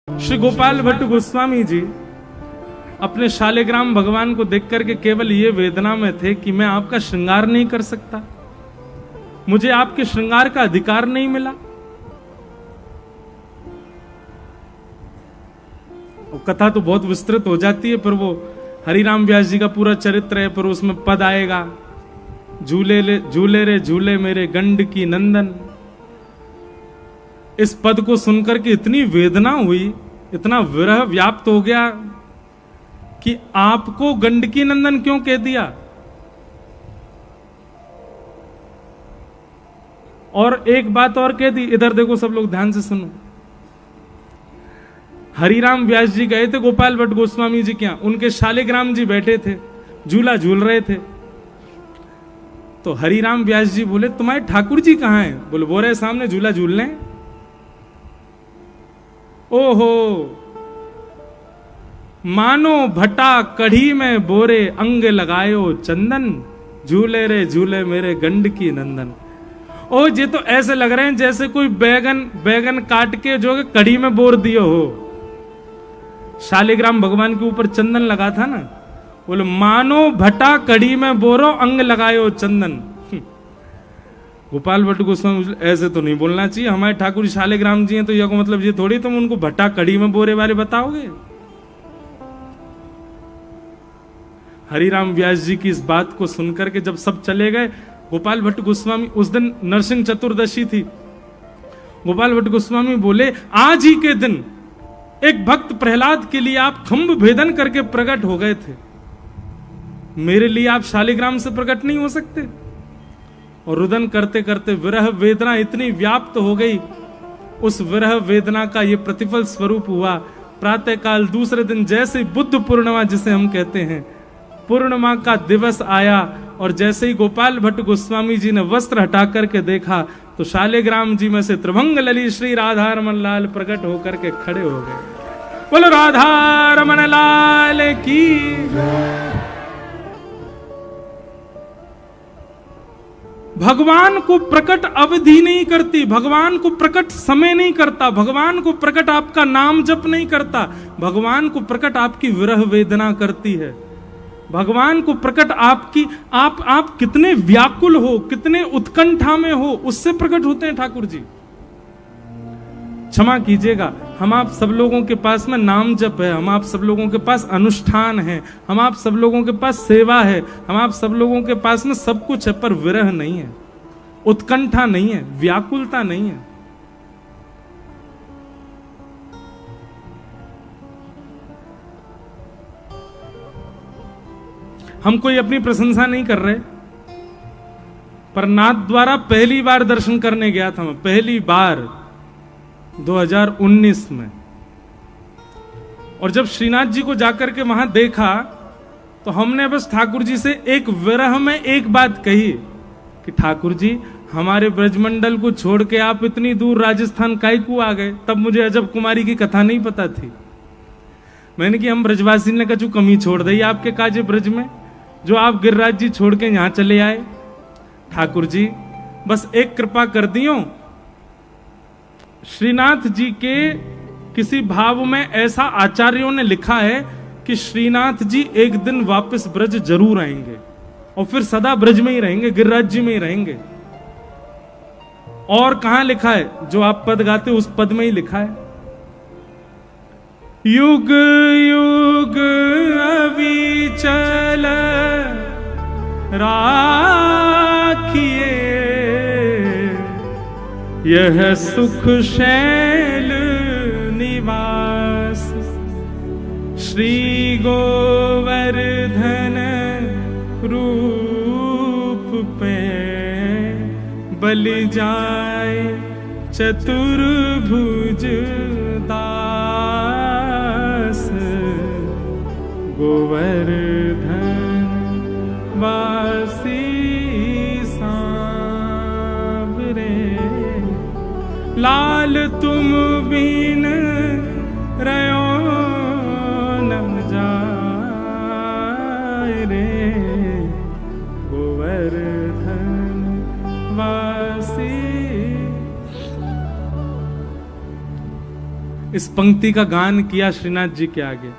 श्री गोपाल भट्ट गोस्वामी जी अपने शालिग्राम भगवान को देख करके केवल ये वेदना में थे कि मैं आपका श्रृंगार नहीं कर सकता, मुझे आपके श्रृंगार का अधिकार नहीं मिला। कथा तो बहुत विस्तृत हो जाती है, पर वो हरिराम व्यास जी का पूरा चरित्र है, पर उसमें पद आएगा, झूले रे झूले मेरे गंड की नंदन। इस पद को सुनकर के इतनी वेदना हुई, इतना विरह व्याप्त हो गया कि आपको गंडकी नंदन क्यों कह दिया। और एक बात और कह दी, इधर देखो सब लोग ध्यान से सुनो। हरिराम व्यास जी गए थे गोपाल भट्ट गोस्वामी जी के यहां, उनके शालिग्राम जी बैठे थे, झूला झूल रहे थे। तो हरिराम व्यास जी बोले तुम्हारे ठाकुर जी कहां हैं? बोले वो रहे सामने झूला झूल रहे। ओहो, मानो भटा कढ़ी में बोरे अंग लगायो चंदन, झूले रे झूले मेरे गंड की नंदन। ओ ये तो ऐसे लग रहे हैं जैसे कोई बैगन काट के जो कढ़ी में बोर दियो हो। शालिग्राम भगवान के ऊपर चंदन लगा था ना, बोले मानो भटा कढ़ी में बोरो अंग लगायो चंदन। गोपाल भट्ट गोस्वामी ऐसे तो नहीं बोलना चाहिए, हमारे ठाकुर शालिग्राम जी हैं तो यह को मतलब ये थोड़ी तुम उनको भट्टा कढ़ी में बोरे वाले बताओगे। हरिराम व्यास जी की इस बात को सुनकर के जब सब चले गए, गोपाल भट्ट गोस्वामी, उस दिन नरसिंह चतुर्दशी थी, गोपाल भट्ट गोस्वामी बोले आज ही के दिन एक भक्त प्रहलाद के लिए आप खंभ भेदन करके प्रकट हो गए थे, मेरे लिए आप शालिग्राम से प्रकट नहीं हो सकते। और रुदन करते करते विरह वेदना इतनी व्याप्त हो गई, उस विरह वेदना का ये प्रतिफल स्वरूप हुआ। प्रातः काल दूसरे दिन जैसे बुद्ध पूर्णिमा जिसे हम कहते हैं, पूर्णिमा का दिवस आया, और जैसे ही गोपाल भट्ट गोस्वामी जी ने वस्त्र हटा करके देखा तो शालिग्राम जी में से त्रिभंग लली श्री राधा रमन लाल प्रकट होकर के खड़े हो गए। बोलो राधा रमन लाल की। भगवान को प्रकट अवधि नहीं करती, भगवान को प्रकट समय नहीं करता, भगवान को प्रकट आपका नाम जप नहीं करता, भगवान को प्रकट आपकी विरह वेदना करती है। भगवान को प्रकट आपकी आप कितने व्याकुल हो, कितने उत्कंठा में हो, उससे प्रकट होते हैं ठाकुर जी। क्षमा कीजिएगा, हम आप सब लोगों के पास में नाम जप है, हम आप सब लोगों के पास अनुष्ठान है, हम आप सब लोगों के पास सेवा है, हम आप सब लोगों के पास में सब कुछ है, पर विरह नहीं है, उत्कंठा नहीं है, व्याकुलता नहीं है। हम कोई अपनी प्रशंसा नहीं कर रहे, पर नाथ द्वारा पहली बार दर्शन करने गया था मैं, पहली बार 2019 में। और जब श्रीनाथ जी को जाकर के वहां देखा तो हमने बस ठाकुर जी से एक विरह में एक बात कही कि ठाकुर जी हमारे ब्रजमंडल को छोड़ के आप इतनी दूर राजस्थान काहे को आ गए। तब मुझे अजब कुमारी की कथा नहीं पता थी। मैंने कि हम ब्रजवासी ने कछु कमी छोड़ दी आपके काजे ब्रज में, जो आप गिरिराज जी छोड़ के यहां चले आए। ठाकुर जी बस एक कृपा कर दियो, श्रीनाथ जी के किसी भाव में ऐसा आचार्यों ने लिखा है कि श्रीनाथ जी एक दिन वापस ब्रज जरूर आएंगे और फिर सदा ब्रज में ही रहेंगे, गिरिराज जी में ही रहेंगे। और कहां लिखा है? जो आप पद गाते उस पद में ही लिखा है, युग युग अविचल राखिए यह सुख शैल निवास, श्री गोवर्धन रूप पे बल जाए चतुर्भुज दास, गोवर्धन वासी लाल तुम बिन रयो न जाए रे, गोवर्धन वासी। इस पंक्ति का गान किया श्रीनाथ जी के आगे।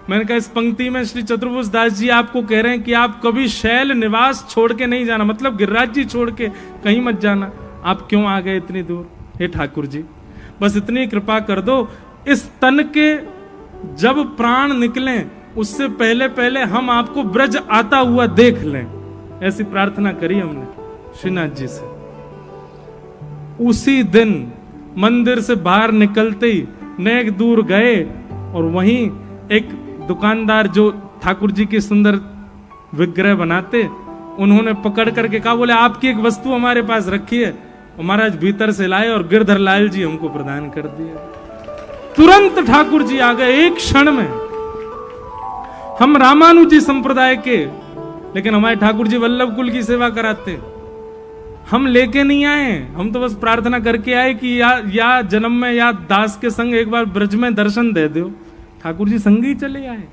मैंने कहा इस पंक्ति में श्री चतुर्भुज दास जी आपको कह रहे हैं कि आप कभी शैल निवास छोड़ के नहीं जाना, मतलब गिरिराज जी छोड़ के कहीं मत जाना। आप क्यों आ गए इतनी दूर? हे ठाकुर जी, बस इतनी कृपा कर दो, इस तन के जब प्राण निकलें उससे पहले पहले हम आपको ब्रज आता हुआ देख लें। ऐसी प्रार्थना करी हमने श्रीनाथ जी से। उसी दिन मंदिर से बाहर निकलते ही नेक दूर गए और वहीं एक दुकानदार जो ठाकुर जी की सुंदर विग्रह बनाते, उन्होंने पकड़ करके कहा, बोले आपकी एक वस्तु हमारे पास रखी है। महाराज भीतर से लाए और गिरधर लाल जी हमको प्रदान कर दिया। तुरंत ठाकुर जी आ गए एक क्षण में। हम रामानुजी संप्रदाय के, लेकिन हमारे ठाकुर जी वल्लभ कुल की सेवा कराते। हम लेके नहीं आए, हम तो बस प्रार्थना करके आए कि या जन्म में या दास के संग एक बार ब्रज में दर्शन दे दो। ठाकुर जी संग ही चले आए,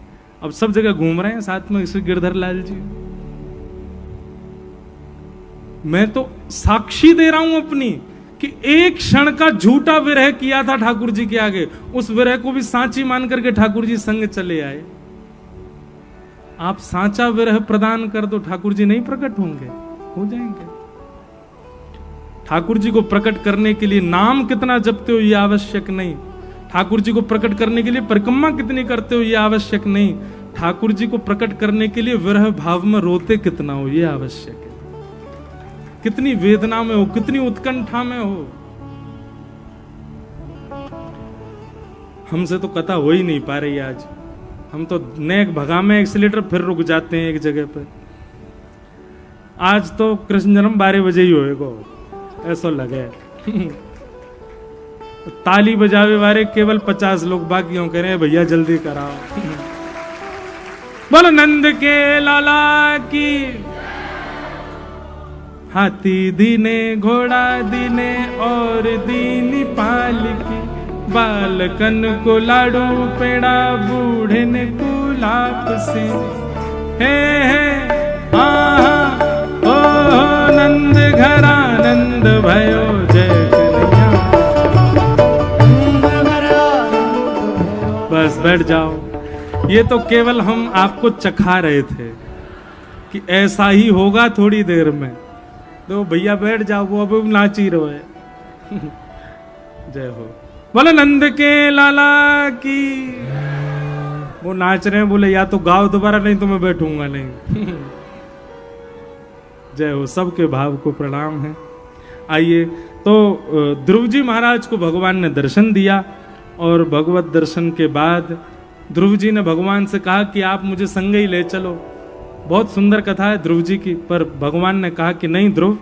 अब सब जगह घूम रहे हैं साथ में श्री गिरधर लाल जी। मैं तो साक्षी दे रहा हूं अपनी कि एक क्षण का झूठा विरह किया था ठाकुर जी के आगे, उस विरह को भी साची मान करके ठाकुर जी संग चले आए। आप साचा विरह प्रदान कर दो, ठाकुर जी नहीं प्रकट होंगे? हो जाएंगे। ठाकुर जी को प्रकट करने के लिए नाम कितना जपते हो ये आवश्यक नहीं, ठाकुर जी को प्रकट करने के लिए परिक्रमा कितनी करते हो ये आवश्यक नहीं, ठाकुर जी को प्रकट करने के लिए विरह भाव में रोते कितना हो ये आवश्यक है। कितनी वेदना में हो, कितनी उत्कंठा में हो। हमसे तो कथा हो ही नहीं पा रही आज। हम तो नेक भगा में एक्सीलेटर फिर रुक जाते हैं एक जगह पर। आज तो कृष्ण जन्म 12 बजे ही होएगा, ऐसा लगे। ताली बजावे वाले केवल 50 लोग, बाकी कह रहे हैं भैया जल्दी कराओ। बोलो नंद के लाला की। हाथी दीने घोड़ा दीने और दीनी पालकी, बालकन को लाडू पेड़ा बूढ़े ने गुलाब से। हे हाँ ओ नंद घर आनंद भयो जय कन्हैया। बस बैठ जाओ। ये तो केवल हम आपको चखा रहे थे कि ऐसा ही होगा थोड़ी देर में। तो भैया बैठ जाओ, वो अब नाच ही रहे। जय हो। बोले नंद के लाला की। वो नाच रहे हैं, बोले या तो गाओ दोबारा, नहीं तो मैं बैठूंगा नहीं। जय हो। सबके भाव को प्रणाम है। आइए, तो ध्रुव जी महाराज को भगवान ने दर्शन दिया और भगवत दर्शन के बाद ध्रुव जी ने भगवान से कहा कि आप मुझे संग ही ले चलो। बहुत सुंदर कथा है ध्रुव जी की, पर भगवान ने कहा कि नहीं ध्रुव,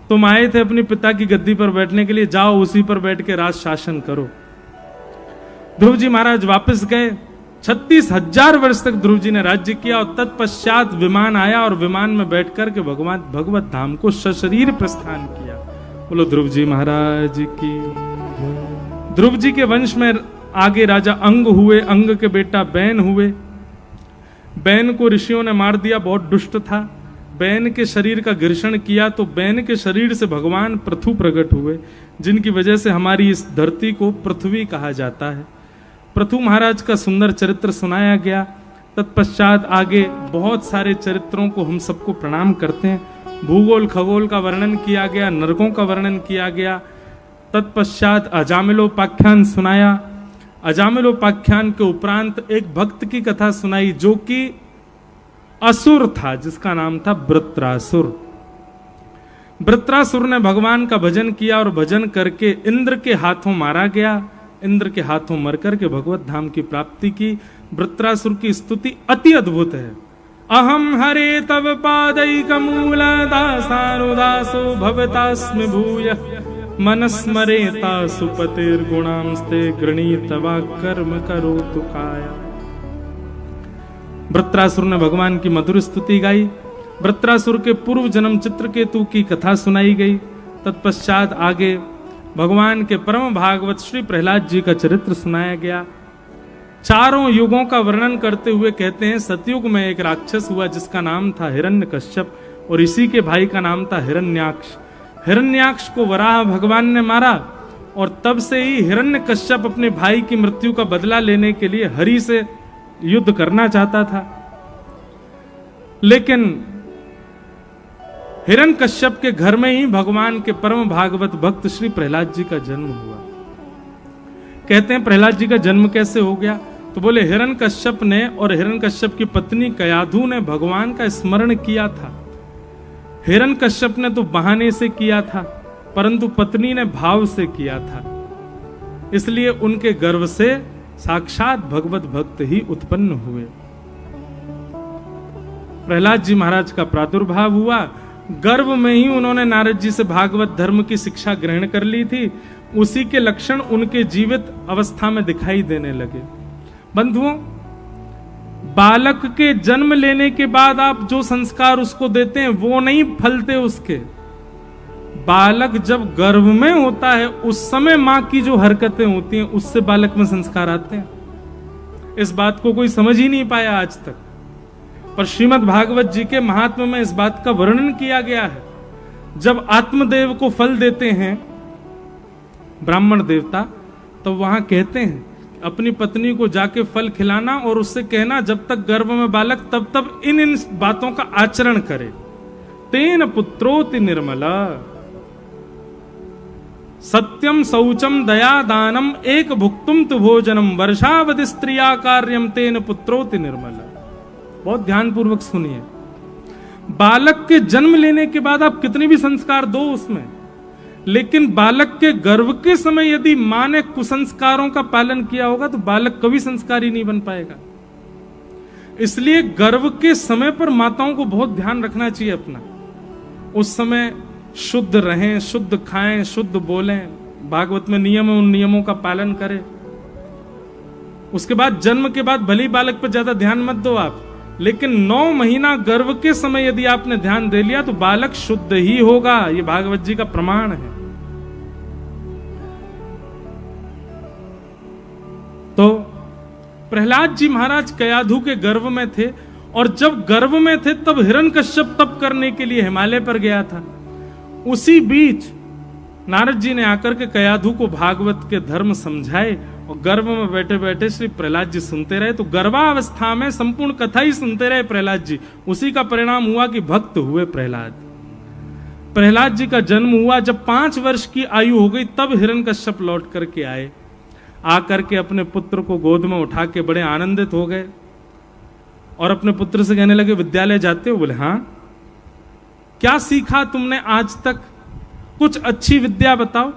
तुम आए थे अपने पिता की गद्दी पर बैठने के लिए, जाओ उसी पर बैठ के राज शासन करो। ध्रुव जी महाराज वापस गए। 36,000 वर्ष तक ध्रुव जी ने राज्य किया और तत्पश्चात विमान आया और विमान में बैठ कर के भगवान भगवत धाम को सशरीर प्रस्थान किया। बोलो ध्रुव जी महाराज की। ध्रुव जी के वंश में आगे राजा अंग हुए, अंग के बेटा बैन हुए। बैन को ऋषियों ने मार दिया, बहुत दुष्ट था। बैन के शरीर का घर्षण किया तो बैन के शरीर से भगवान पृथु प्रकट हुए, जिनकी वजह से हमारी इस धरती को पृथ्वी कहा जाता है। पृथु महाराज का सुंदर चरित्र सुनाया गया। तत्पश्चात आगे बहुत सारे चरित्रों को हम सबको प्रणाम करते हैं। भूगोल खगोल का वर्णन किया गया, नरकों का वर्णन किया गया। तत्पश्चात अजामिलोपाख्यान सुनाया। अजामिलोपाख्यान के उपरांत एक भक्त की कथा सुनाई जो कि असुर था, जिसका नाम था वृत्रासुर। वृत्रासुर ने भगवान का भजन किया और भजन करके इंद्र के हाथों मारा गया। इंद्र के हाथों मर करके भगवत धाम की प्राप्ति की। वृत्रासुर की स्तुति अति अद्भुत है। अहम हरे तव पादैकमूल दासानुदासो भवतास्मि भूय मनस्मरेता सुपतिर्गुणांस्ते गृणीतवा कर्म करोतु काया। वृत्रासुर ने भगवान की मधुर स्तुति गाई। वृत्रासुर के पूर्व जन्म चित्रकेतु की कथा सुनाई गई। तत्पश्चात आगे भगवान के परम भागवत श्री प्रहलाद जी का चरित्र सुनाया गया। चारों युगों का वर्णन करते हुए कहते हैं सतयुग में एक राक्षस हुआ जिसका नाम था हिरण्यकश्यप और इसी के भाई का नाम था हिरण्याक्ष। हिरण्याक्ष को वराह भगवान ने मारा और तब से ही हिरण्यकश्यप अपने भाई की मृत्यु का बदला लेने के लिए हरि से युद्ध करना चाहता था। लेकिन हिरण्यकश्यप के घर में ही भगवान के परम भागवत भक्त श्री प्रहलाद जी का जन्म हुआ। कहते हैं प्रहलाद जी का जन्म कैसे हो गया, तो बोले हिरण्यकश्यप ने और हिरण्यकश्यप की पत्नी कयाधु ने भगवान का स्मरण किया था। हिरण्यकश्यप ने तो बहाने से किया था, परंतु पत्नी ने भाव से किया था, इसलिए उनके गर्भ से साक्षात भगवत भक्त ही उत्पन्न हुए। प्रहलाद जी महाराज का प्रादुर्भाव हुआ। गर्भ में ही उन्होंने नारद जी से भागवत धर्म की शिक्षा ग्रहण कर ली थी। उसी के लक्षण उनके जीवित अवस्था में दिखाई देने लगे। बंधुओं, बालक के जन्म लेने के बाद आप जो संस्कार उसको देते हैं वो नहीं फलते उसके। बालक जब गर्भ में होता है उस समय मां की जो हरकतें होती हैं उससे बालक में संस्कार आते हैं। इस बात को कोई समझ ही नहीं पाया आज तक, पर श्रीमद् भागवत जी के महात्म्य में इस बात का वर्णन किया गया है। जब आत्मदेव को फल देते हैं ब्राह्मण देवता, तो वहां कहते हैं अपनी पत्नी को जाके फल खिलाना और उससे कहना जब तक गर्भ में बालक तब तब इन बातों का आचरण करे। तेन पुत्रोति निर्मला सत्यम शौचम दया दानम एक भुक्तुम तु भोजनम वर्षावधि स्त्रिया कार्यम तेन पुत्रोति निर्मला। बहुत ध्यानपूर्वक सुनिए। बालक के जन्म लेने के बाद आप कितने भी संस्कार दो उसमें, लेकिन बालक के गर्भ के समय यदि मां ने कुसंस्कारों का पालन किया होगा तो बालक कभी संस्कारी नहीं बन पाएगा। इसलिए गर्भ के समय पर माताओं को बहुत ध्यान रखना चाहिए अपना। उस समय शुद्ध रहें, शुद्ध खाएं, शुद्ध बोलें, भागवत में नियम है उन नियमों का पालन करें। उसके बाद जन्म के बाद भले बालक पर ज्यादा ध्यान मत दो आप, लेकिन 9 महीना गर्भ के समय यदि आपने ध्यान दे लिया तो बालक शुद्ध ही होगा। यह भागवत जी का प्रमाण है। तो प्रहलाद जी महाराज कयाधु के गर्भ में थे, और जब गर्भ में थे तब हिरण्यकश्यप तप करने के लिए हिमालय पर गया था। उसी बीच नारद जी ने आकर के कयाधु को भागवत के धर्म समझाए, और गर्भ में बैठे बैठे श्री प्रहलाद जी सुनते रहे। तो गर्भावस्था में संपूर्ण कथा ही सुनते रहे प्रहलाद जी। उसी का परिणाम हुआ कि भक्त हुए प्रहलाद। प्रहलाद जी का जन्म हुआ जब 5 वर्ष की आयु हो गई, तब हिरण्यकश्यप लौट करके आए। आकर के अपने पुत्र को गोद में उठा के बड़े आनंदित हो गए और अपने पुत्र से कहने लगे विद्यालय जाते हो? बोले हाँ। क्या सीखा तुमने आज तक? कुछ अच्छी विद्या बताओ।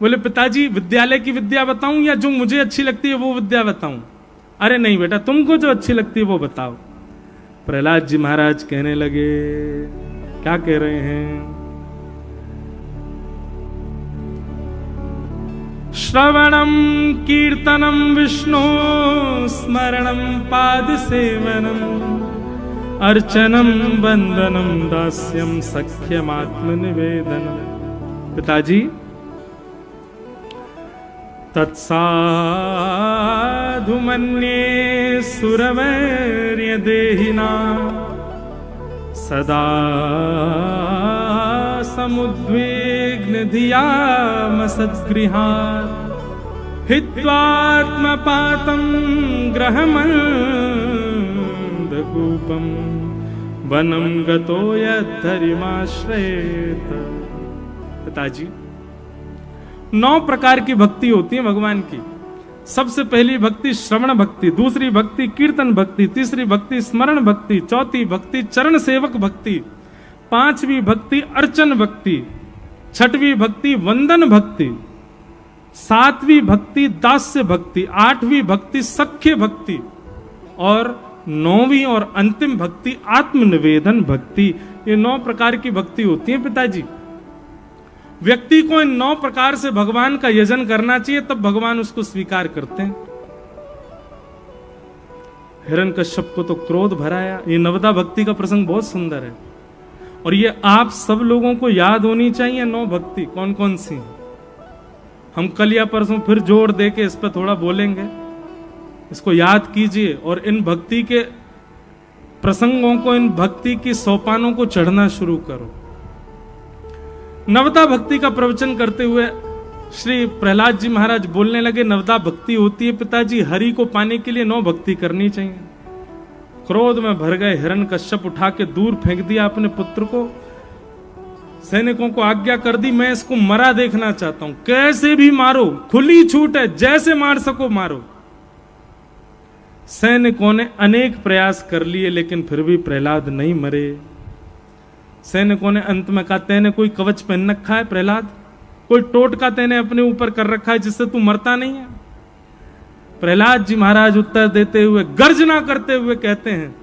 बोले पिताजी विद्यालय की विद्या बताऊं या जो मुझे अच्छी लगती है वो विद्या बताऊं? अरे नहीं बेटा, तुमको जो अच्छी लगती है वो बताओ। प्रहलाद जी महाराज कहने लगे, क्या कह रहे हैं? श्रवणम कीर्तनम विष्णु स्मरणम पाद सेवनम अर्चनम वंदनम दास्यम सख्यमात्म निवेदनम। पिताजी तत्साधु मन्ये सुरवैर्य देहिना सदा समुद्विग्न धियाम सद्गृहात् हित्वात्मपातं ग्रहमन्दकूपं वनं गतो यद्धरिमाश्रयेत। पिताजी 9 प्रकार की भक्ति होती है भगवान की। सबसे पहली भक्ति श्रवण भक्ति, दूसरी भक्ति कीर्तन भक्ति, तीसरी भक्ति स्मरण भक्ति, चौथी भक्ति चरण सेवक भक्ति, 5वीं भक्ति अर्चन भक्ति, 6वीं भक्ति वंदन भक्ति, 7वीं भक्ति दास्य भक्ति, 8वीं भक्ति सख्य भक्ति और 9वीं और अंतिम भक्ति आत्मनिवेदन भक्ति। ये 9 प्रकार की भक्ति होती है पिताजी। व्यक्ति को इन 9 प्रकार से भगवान का यजन करना चाहिए, तब भगवान उसको स्वीकार करते हैं। हिरण्यकश्यप को तो क्रोध भराया। ये नवदा भक्ति का प्रसंग बहुत सुंदर है, और ये आप सब लोगों को याद होनी चाहिए। 9 भक्ति कौन कौन सी हैं? हम कल या परसों फिर जोर दे के इस पर थोड़ा बोलेंगे। इसको याद कीजिए और इन भक्ति के प्रसंगों को, इन भक्ति की सोपानों को चढ़ना शुरू करो। नवता भक्ति का प्रवचन करते हुए श्री प्रहलाद जी महाराज बोलने लगे, नवता भक्ति होती है पिताजी, हरि को पाने के लिए 9 भक्ति करनी चाहिए। क्रोध में भर गए हिरण्यकश्यप उठा के दूर फेंक दिया अपने पुत्र को। सैनिकों को आज्ञा कर दी, मैं इसको मरा देखना चाहता हूं, कैसे भी मारो, खुली छूट है, जैसे मार सको मारो। सैनिकों ने अनेक प्रयास कर लिए लेकिन फिर भी प्रहलाद नहीं मरे। सैनिकों ने अंत में कहा, तेने कोई कवच पहन रखा है प्रहलाद, कोई टोटका तेने अपने ऊपर कर रखा है जिससे तू मरता नहीं है? प्रहलाद जी महाराज उत्तर देते हुए, गर्जना करते हुए कहते हैं,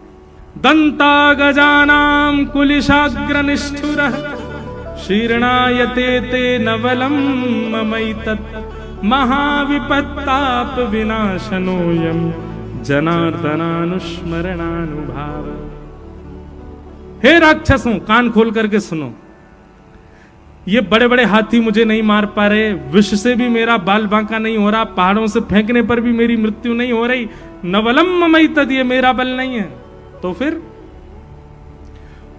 दंता गजानाम कुलिशाग्र निष्ठुरः शीर्णायते ते नवलम ममैतत् महाविपत्ताप विनाशनोयम जनार्दनानुस्मरणानुभाव। हे राक्षसों, कान खोल करके सुनो, ये बड़े बड़े हाथी मुझे नहीं मार पा रहे, विष से भी मेरा बाल बांका नहीं हो रहा, पहाड़ों से फेंकने पर भी मेरी मृत्यु नहीं हो रही, नवलम ममैतत्, ये मेरा बल नहीं है। तो फिर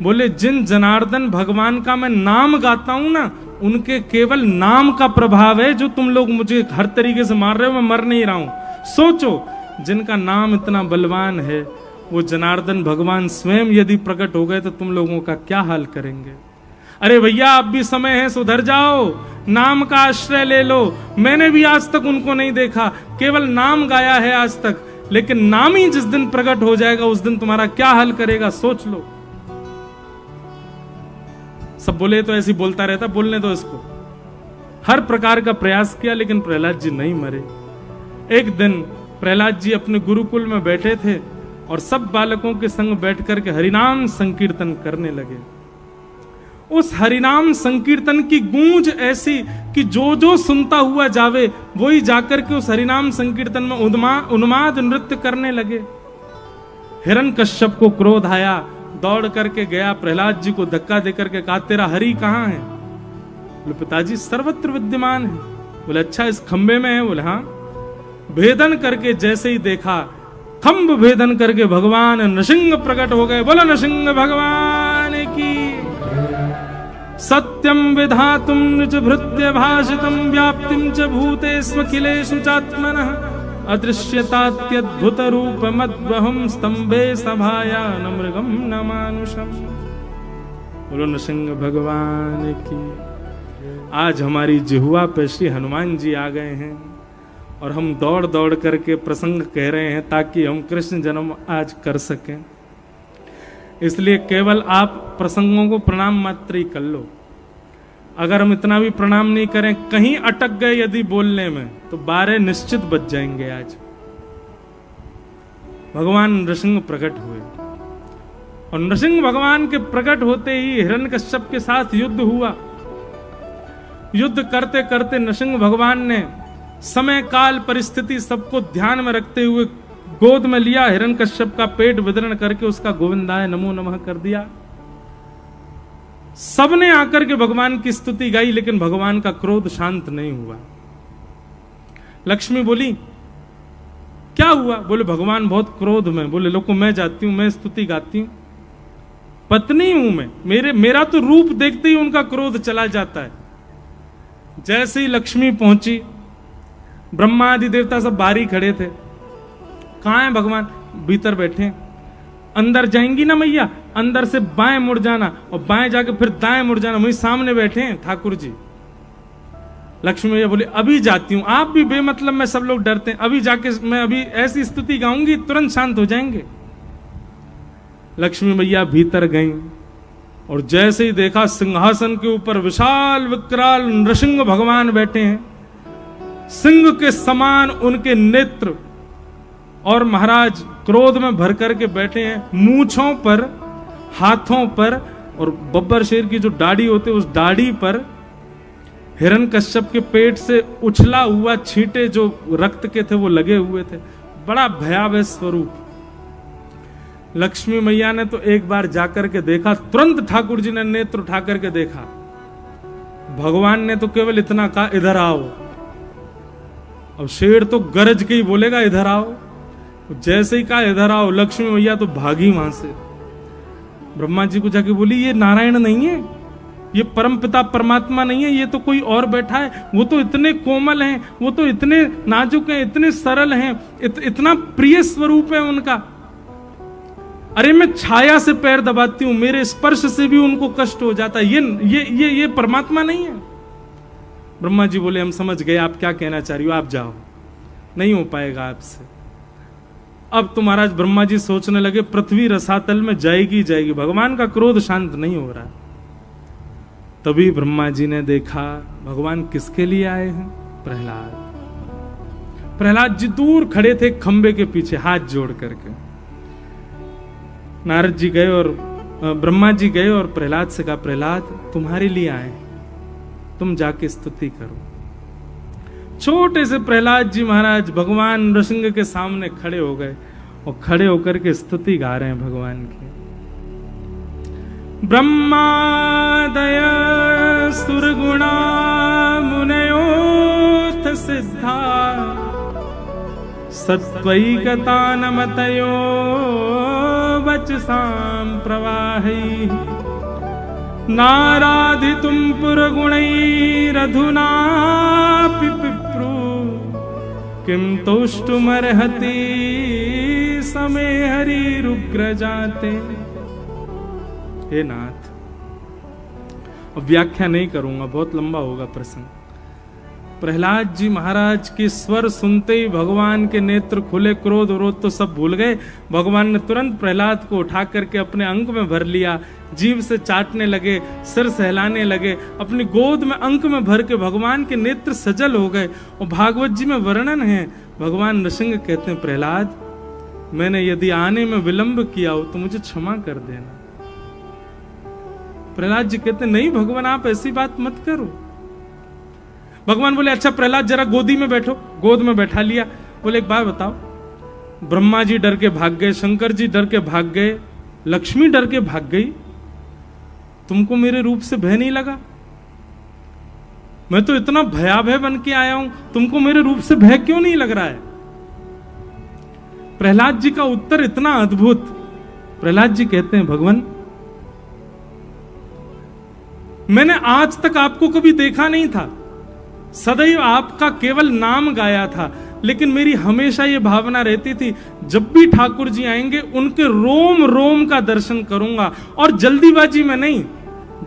बोले, जिन जनार्दन भगवान का मैं नाम गाता हूं ना, उनके केवल नाम का प्रभाव है जो तुम लोग मुझे हर तरीके से मार रहे हो, मैं मर नहीं रहा हूं। सोचो, जिनका नाम इतना बलवान है, वो जनार्दन भगवान स्वयं यदि प्रकट हो गए तो तुम लोगों का क्या हाल करेंगे? अरे भैया, अब भी समय है, सुधर जाओ, नाम का आश्रय ले लो। मैंने भी आज तक उनको नहीं देखा, केवल नाम गाया है आज तक, लेकिन नाम ही जिस दिन प्रकट हो जाएगा उस दिन तुम्हारा क्या हाल करेगा, सोच लो। सब बोले तो ऐसे बोलता रहता, बोलने दो इसको। हर प्रकार का प्रयास किया लेकिन प्रहलाद जी नहीं मरे। एक दिन प्रहलाद जी अपने गुरुकुल में बैठे थे और सब बालकों के संग बैठ करके हरिनाम संकीर्तन करने लगे। उस हरिनाम संकीर्तन की गूंज ऐसी कि जो जो सुनता हुआ जावे वही जाकर के उस हरिनाम संकीर्तन में उन्माद नृत्य करने लगे। हिरण्यकश्यप को क्रोध आया, दौड़ करके गया, प्रहलाद जी को धक्का देकर के कहा, तेरा हरि कहां है? बोले, पिताजी सर्वत्र विद्यमान है। बोले, अच्छा, इस खंबे में है? बोले, हाँ। भेदन करके जैसे ही देखा, खंब भेदन करके भगवान नृसिंह प्रकट हो गए। बोला नृसिंह भगवान की। सत्यम विधातुम निज भृत्य भाषितम व्याप्तिम च भूतेष्वखिलेषु चात्मनः अदृश्यतात्यद्भुत रूप मद्वहम स्तंभे सभाया न मृगम न मानुषम। बोलो नृसिंह भगवान की। आज हमारी जिह्वा पे श्री हनुमान जी आ गए हैं और हम दौड़ दौड़ करके प्रसंग कह रहे हैं ताकि हम कृष्ण जन्म आज कर सकें। इसलिए केवल आप प्रसंगों को प्रणाम मात्र ही कर लो। अगर हम इतना भी प्रणाम नहीं करें, कहीं अटक गए यदि बोलने में, तो 12 निश्चित बच जाएंगे। आज भगवान नृसिंह प्रकट हुए और नृसिंह भगवान के प्रकट होते ही हिरण्यकश्यप के साथ युद्ध हुआ। युद्ध करते करते नृसिंह भगवान ने समय काल परिस्थिति सबको ध्यान में रखते हुए गोद में लिया, हिरण्यकश्यप का पेट विदरण करके उसका गोविंदाय नमो नमः कर दिया। सबने आकर के भगवान की स्तुति गाई, लेकिन भगवान का क्रोध शांत नहीं हुआ। लक्ष्मी बोली, क्या हुआ? बोले, भगवान बहुत क्रोध में। बोले, लोगों मैं जाती हूं, मैं स्तुति गाती हूं, पत्नी हूं मैं, मेरा तो रूप देखते ही उनका क्रोध चला जाता है। जैसे ही लक्ष्मी पहुंची, ब्रह्मा आदि देवता सब बाहर ही खड़े थे। कहां है भगवान? भीतर बैठे। अंदर जाएंगी ना मैया, अंदर से बाएं मुड़ जाना और बाएं जाके फिर दाएं मुड़ जाना, वही सामने बैठे हैं ठाकुर जी। लक्ष्मी मैया बोली, अभी जाती हूं। आप भी बेमतलब में सब लोग डरते हैं, अभी जाके मैं अभी ऐसी स्तुति गाऊंगी तुरंत शांत हो जाएंगे। लक्ष्मी मैया भीतर गईं और जैसे ही देखा सिंहासन के ऊपर विशाल विकराल नृसिंह भगवान बैठे हैं, सिंह के समान उनके नेत्र, और महाराज क्रोध में भर करके बैठे हैं, मूंछों पर, हाथों पर और बब्बर शेर की जो दाढ़ी होती है उस दाढ़ी पर हिरण्यकश्यप के पेट से उछला हुआ छींटे जो रक्त के थे वो लगे हुए थे। बड़ा भयावह स्वरूप। लक्ष्मी मैया ने तो एक बार जाकर के देखा, तुरंत ठाकुर जी ने नेत्र उठा करके देखा। भगवान ने तो केवल इतना कहा, इधर आओ। अब शेर तो गरज के ही बोलेगा इधर आओ। जैसे ही कहा इधर आओ, लक्ष्मी मैया तो भागी वहां से। ब्रह्मा जी को जाके बोली, ये नारायण नहीं है, ये परमपिता परमात्मा नहीं है, ये तो कोई और बैठा है। वो तो इतने कोमल हैं, वो तो इतने नाजुक हैं, इतने सरल हैं, इतना प्रिय स्वरूप है उनका। अरे मैं छाया से पैर दबाती हूं, मेरे स्पर्श से भी उनको कष्ट हो जाता है। ये परमात्मा नहीं है। ब्रह्मा जी बोले हम समझ गए आप क्या कहना चाह रही हो, आप जाओ, नहीं हो पाएगा आपसे। अब तो महाराज ब्रह्मा जी सोचने लगे पृथ्वी रसातल में जाएगी जाएगी, भगवान का क्रोध शांत नहीं हो रहा। तभी ब्रह्मा जी ने देखा भगवान किसके लिए आए हैं, प्रहलाद जी दूर खड़े थे खंबे के पीछे हाथ जोड़ करके। नारद जी गए और ब्रह्मा जी गए और प्रहलाद से कहा प्रहलाद तुम्हारे लिए आए, तुम जाके स्तुति करो। छोटे से प्रहलाद जी महाराज भगवान नृसिंह के सामने खड़े हो गए और खड़े होकर के स्तुति गा रहे हैं भगवान की। ब्रह्मादय सुरगुणा मुनयोथ सिद्धा सत्वैकतानमतयो वचसां प्रवाहै नाराधितुं पुरगुणैरधुनापि पिप्रू किं तोष्टुमर्हति समे हरिरुग्रजाते। हे नाथ, अब व्याख्या नहीं करूंगा, बहुत लंबा होगा प्रसंग। प्रहलाद जी महाराज के स्वर सुनते ही भगवान के नेत्र खुले, क्रोध विरोध तो सब भूल गए। भगवान ने तुरंत प्रहलाद को उठा करके अपने अंक में भर लिया, जीभ से चाटने लगे, सिर सहलाने लगे, अपनी गोद में अंक में भर के भगवान के नेत्र सजल हो गए। और भागवत जी में वर्णन है, भगवान नृसिंह कहते हैं प्रहलाद मैंने यदि आने में विलंब किया हो तो मुझे क्षमा कर देना। प्रहलाद जी कहते नहीं भगवान आप ऐसी बात मत करो। भगवान बोले अच्छा प्रहलाद जरा गोदी में बैठो, गोद में बैठा लिया। बोले एक बात बताओ, ब्रह्मा जी डर के भाग गए, शंकर जी डर के भाग गए, लक्ष्मी डर के भाग गई, तुमको मेरे रूप से भय नहीं लगा? मैं तो इतना भयाभय बन के आया हूं, तुमको मेरे रूप से भय क्यों नहीं लग रहा है? प्रहलाद जी का उत्तर इतना अद्भुत। प्रहलाद जी कहते हैं भगवान मैंने आज तक आपको कभी देखा नहीं था, सदैव आपका केवल नाम गाया था, लेकिन मेरी हमेशा ये भावना रहती थी जब भी ठाकुर जी आएंगे उनके रोम रोम का दर्शन करूंगा, और जल्दीबाजी में नहीं,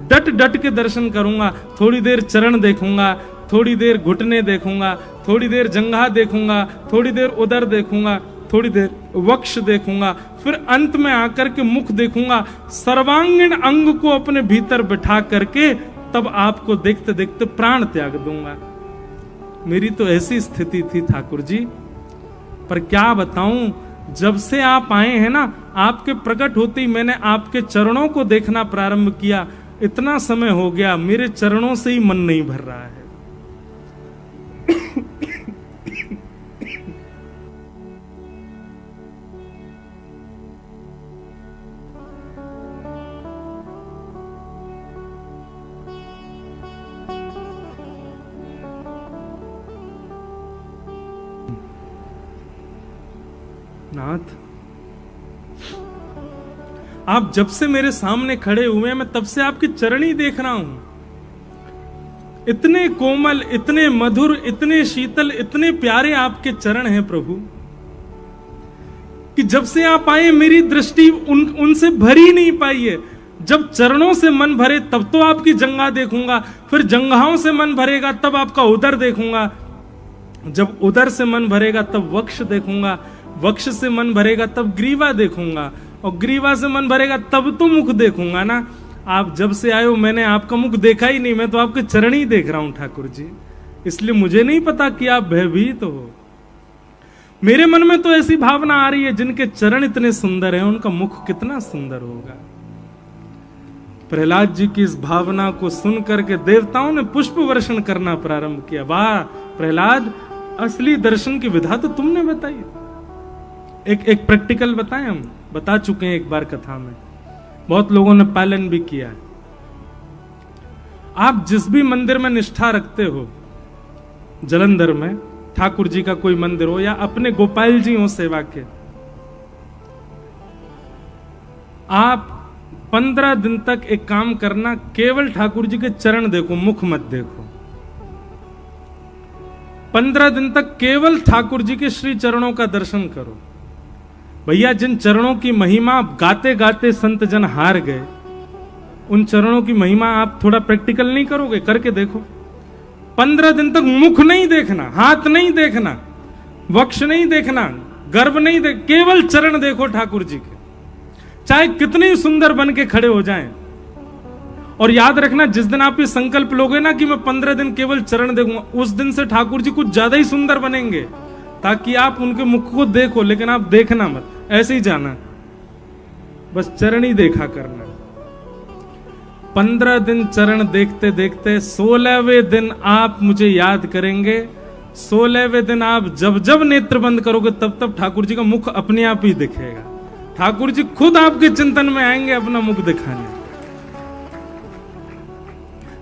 डट डट के दर्शन करूंगा। थोड़ी देर चरण देखूंगा, थोड़ी देर घुटने देखूंगा, थोड़ी देर जंघा देखूंगा, थोड़ी देर उदर देखूंगा, थोड़ी देर वक्ष देखूंगा, फिर अंत में आकर के मुख देखूंगा। सर्वांगीण अंग को अपने भीतर बिठा करके तब आपको देखते देखते प्राण त्याग दूंगा। मेरी तो ऐसी स्थिति थी ठाकुर जी, पर क्या बताऊं, जब से आप आए हैं ना, आपके प्रकट होते ही मैंने आपके चरणों को देखना प्रारंभ किया। इतना समय हो गया मेरे चरणों से ही मन नहीं भर रहा है। नाथ, आप जब से मेरे सामने खड़े हुए हैं, मैं तब से आपके चरण ही देख रहा हूं। इतने कोमल, इतने मधुर, इतने शीतल, इतने प्यारे आपके चरण हैं प्रभु, कि जब से आप आए मेरी दृष्टि उनसे भरी नहीं पाई है। जब चरणों से मन भरे तब तो आपकी जंघा देखूंगा, फिर जंघाओं से मन भरेगा तब आपका उदर देखूंगा, जब उदर से मन भरेगा तब वक्ष देखूंगा, वक्ष से मन भरेगा तब ग्रीवा देखूंगा, और ग्रीवा से मन भरेगा तब तो मुख देखूंगा ना। आप जब से आए हो मैंने आपका मुख देखा ही नहीं, मैं तो आपके चरण ही देख रहा हूं ठाकुर जी। इसलिए मुझे नहीं पता कि आप भयभीत हो। मेरे मन में तो ऐसी भावना आ रही है, जिनके चरण इतने सुंदर हैं उनका मुख कितना सुंदर होगा। प्रहलाद जी की इस भावना को सुन करके देवताओं ने पुष्प वर्षण करना प्रारंभ किया। वाह प्रहलाद, असली दर्शन की विधा तो तुमने बताई। एक प्रैक्टिकल बताएं, हम बता चुके हैं एक बार कथा में, बहुत लोगों ने पालन भी किया है। आप जिस भी मंदिर में निष्ठा रखते हो, जलंधर में ठाकुर जी का कोई मंदिर हो या अपने गोपाल जी हो सेवा के, आप 15 दिन तक एक काम करना, केवल ठाकुर जी के चरण देखो, मुख मत देखो। 15 दिन तक केवल ठाकुर जी के श्री चरणों का दर्शन करो। भैया, जिन चरणों की महिमा गाते गाते संत जन हार गए, उन चरणों की महिमा आप थोड़ा प्रैक्टिकल नहीं करोगे? करके देखो। 15 दिन तक मुख नहीं देखना, हाथ नहीं देखना, वक्ष नहीं देखना, गर्भ नहीं देख, केवल चरण देखो ठाकुर जी के, चाहे कितने सुंदर बन के खड़े हो जाएं। और याद रखना, जिस दिन आप ये संकल्प लोगे ना कि मैं 15 दिन केवल चरण देखूंगा, उस दिन से ठाकुर जी कुछ ज्यादा ही सुंदर बनेंगे, ताकि आप उनके मुख को देखो, लेकिन आप देखना मत, ऐसे ही जाना, बस चरण ही देखा करना। 15 दिन चरण देखते देखते 16वें दिन आप मुझे याद करेंगे। 16वें दिन आप जब जब नेत्र बंद करोगे, तब तब ठाकुर जी का मुख अपने आप ही दिखेगा। ठाकुर जी खुद आपके चिंतन में आएंगे अपना मुख दिखाने।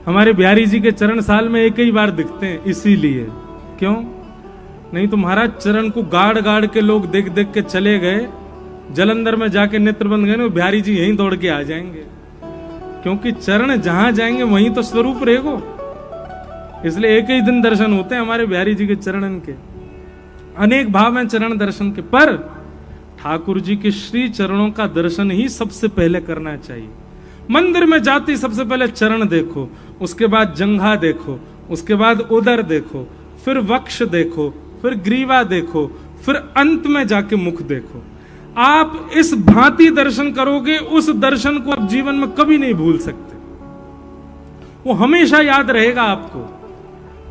हमारे बिहारी जी के चरण साल में एक ही बार दिखते हैं, इसीलिए। क्यों? नहीं तो महाराज चरण को गाड़ गाड़ के लोग देख देख के चले गए, जलंधर में जाके नेत्र बंद गए ना, बिहारी जी यहीं दौड़ के आ जाएंगे, क्योंकि चरण जहां जाएंगे वहीं तो स्वरूप रहेगो। इसलिए एक ही दिन दर्शन होते हैं हमारे बिहारी जी के चरणन के। अनेक भाव हैं चरण दर्शन के, पर ठाकुर जी के श्री चरणों का दर्शन ही सबसे पहले करना चाहिए। मंदिर में जाते ही सबसे पहले चरण देखो, उसके बाद जंघा देखो, उसके बाद उदर देखो, फिर वक्ष देखो, फिर ग्रीवा देखो, फिर अंत में जाके मुख देखो। आप इस भांति दर्शन करोगे, उस दर्शन को आप जीवन में कभी नहीं भूल सकते। वो हमेशा याद रहेगा आपको।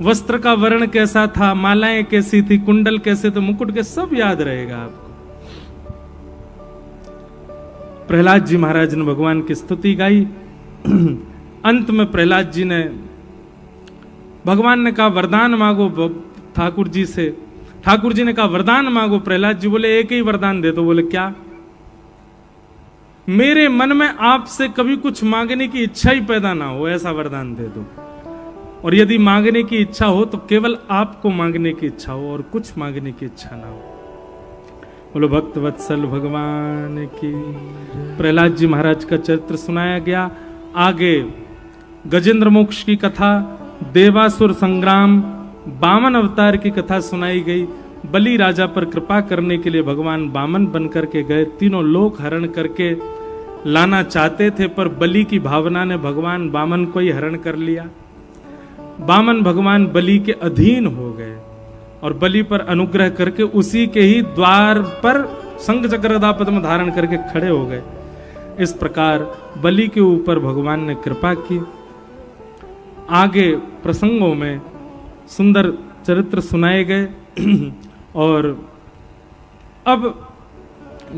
वस्त्र का वर्ण कैसा था, मालाएं कैसी थी, कुंडल कैसे थे, मुकुट के, सब याद रहेगा आपको। प्रहलाद जी महाराज ने भगवान की स्तुति गाई। अंत में प्रहलाद जी ने, भगवान ने कहा वरदान मांगो ठाकुर जी से। ठाकुर जी ने कहा वरदान मांगो। प्रहलाद जी बोले एक ही वरदान दे दो। बोले क्या? मेरे मन में आपसे कभी कुछ मांगने की इच्छा ही पैदा ना हो, ऐसा वरदान दे दो। और यदि मांगने की इच्छा हो तो केवल आपको मांगने की इच्छा हो और कुछ मांगने की इच्छा ना हो। बोलो भक्त वत्सल भगवान की। प्रहलाद जी महाराज का चरित्र सुनाया गया। आगे गजेंद्र मोक्ष की कथा, देवासुर संग्राम, बामन अवतार की कथा सुनाई गई। बलि राजा पर कृपा करने के लिए भगवान बामन बन करके गए, तीनों लोक हरण करके लाना चाहते थे, पर बलि की भावना ने भगवान बामन को ही हरण कर लिया। बामन भगवान बलि के अधीन हो गए और बलि पर अनुग्रह करके उसी के ही द्वार पर शंख चक्र गदा पद्म धारण करके खड़े हो गए। इस प्रकार बलि के ऊपर भगवान ने कृपा की। आगे प्रसंगों में सुंदर चरित्र सुनाए गए। और अब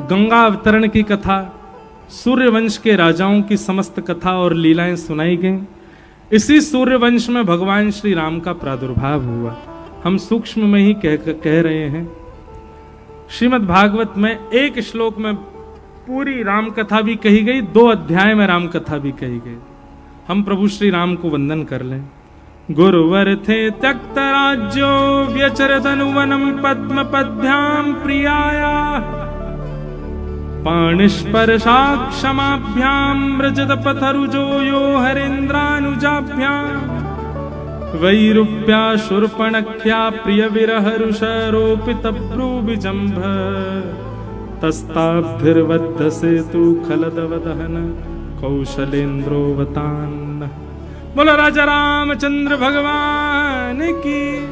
गंगा अवतरण की कथा, सूर्यवंश के राजाओं की समस्त कथा और लीलाएं सुनाई गई। इसी सूर्यवंश में भगवान श्री राम का प्रादुर्भाव हुआ। हम सूक्ष्म में ही कह रहे हैं। श्रीमद् भागवत में एक श्लोक में पूरी राम कथा भी कही गई, 2 अध्याय में राम कथा भी कही गई। हम प्रभु श्री राम को वंदन कर लें। गुरुवर थे त्यक्त राज्यो व्यचरत अनुवनम पद्म पद्भ्याम प्रियाया पाणिस्पर्शा क्षमाभ्याम व्रजत पथरुजो यो हरेन्द्रानुजाभ्याम वैरूप्या शूर्पणख्या प्रिय विरहरुषरोपित भ्रूविजम्भ तस्ताब्धिर्वद्ध सेतु खलदवदहन कौशलेन्द्रोवतान्न। बोलो राजा रामचंद्र भगवान की।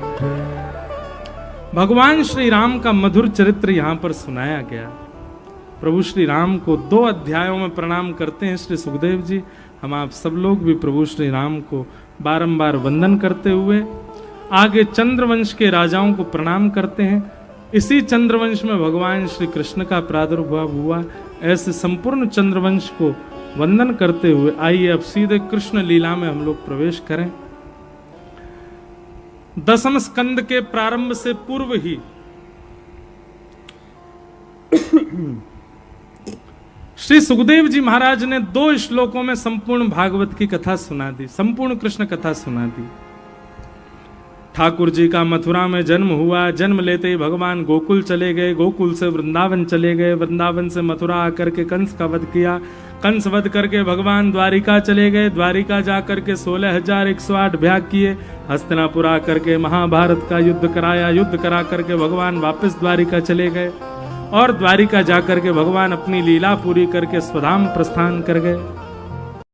भगवान श्री राम का मधुर चरित्र यहां पर सुनाया गया। प्रभु श्री राम को 2 अध्यायों में प्रणाम करते हैं श्री सुखदेव जी। हम आप सब लोग भी प्रभु श्री राम को बारंबार वंदन करते हुए आगे चंद्रवंश के राजाओं को प्रणाम करते हैं। इसी चंद्रवंश में भगवान श्री कृष्ण का प्रादुर्भाव हुआ। ऐसे संपूर्ण चंद्रवंश को वंदन करते हुए आइए अब सीधे कृष्ण लीला में हम लोग प्रवेश करें। 10वें स्कंद के प्रारंभ से पूर्व ही श्री सुखदेव जी महाराज ने 2 श्लोकों में संपूर्ण भागवत की कथा सुना दी, संपूर्ण कृष्ण कथा सुना दी। ठाकुर जी का मथुरा में जन्म हुआ। जन्म लेते ही भगवान गोकुल चले गए, गोकुल से वृंदावन चले गए, वृंदावन से मथुरा आकर के कंस का वध किया, कंस वध करके भगवान द्वारिका चले गए, द्वारिका जाकर के 16,108 भ्याग किए, हस्तिनापुर आकर के महाभारत का युद्ध कराया, युद्ध करा करके भगवान वापस द्वारिका चले गए और द्वारिका जाकर के भगवान अपनी लीला पूरी करके स्वधाम प्रस्थान कर गए।